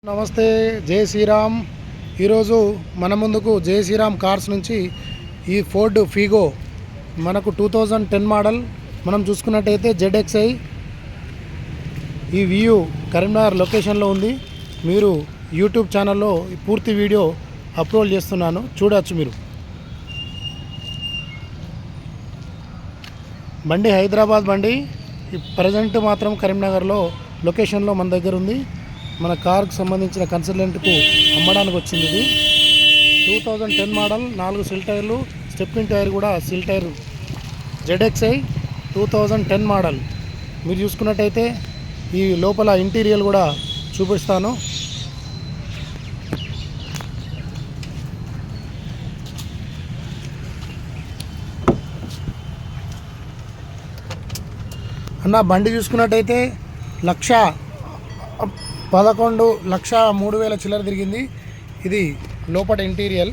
నమస్తే, జై శ్రీరామ్. ఈరోజు మన ముందుకు జై శ్రీరామ్ కార్స్ నుంచి ఈ ఫోర్డ్ ఫీగో మనకు 2010 మోడల్ మనం చూసుకున్నట్టయితే ZXi ఈ వ్యూ కరీంనగర్ లొకేషన్లో ఉంది. మీరు యూట్యూబ్ ఛానల్లో పూర్తి వీడియో అప్లోడ్ చేస్తున్నాను, చూడవచ్చు. మీరు బండి హైదరాబాద్ బండి, ప్రజెంట్ మాత్రం కరీంనగర్లో లొకేషన్లో మన దగ్గర ఉంది. మన కార్కు సంబంధించిన కన్సల్టెంట్కు అమ్మడానికి వచ్చింది. ఇది 2010 మోడల్, 4 సిల్ టైర్లు, స్టెప్పింగ్ టైర్ కూడా సిల్ టైర్. ZXi 2010 model. మీరు చూసుకున్నట్టయితే ఈ లోపల ఇంటీరియర్ కూడా చూపిస్తాను. అన్న బండి చూసుకున్నట్టయితే 1,11,03,000 చిల్లర తిరిగింది. ఇది లోపల ఇంటీరియర్.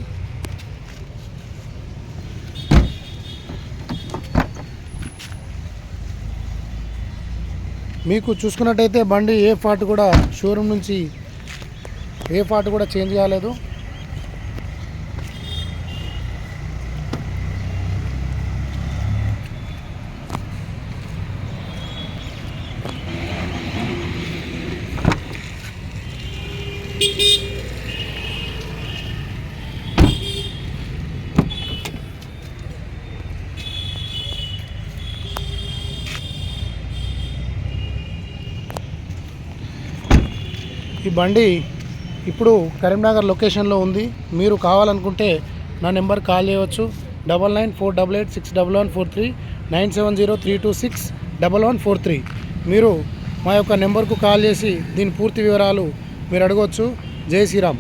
మీకు చూసుకున్నట్టయితే బండి ఏ పార్ట్ కూడా షోరూమ్ నుంచి ఏ పార్ట్ కూడా చేంజ్ కాలేదు. ఈ బండి ఇప్పుడు కరీంనగర్ లొకేషన్లో ఉంది. మీరు కావాలనుకుంటే నా నెంబర్ కాల్ చేయవచ్చు. 9948861143 9703261143. మీరు మా యొక్క నెంబర్కు కాల్ చేసి దీని పూర్తి వివరాలు మీరు అడగవచ్చు. జై శ్రీరామ్.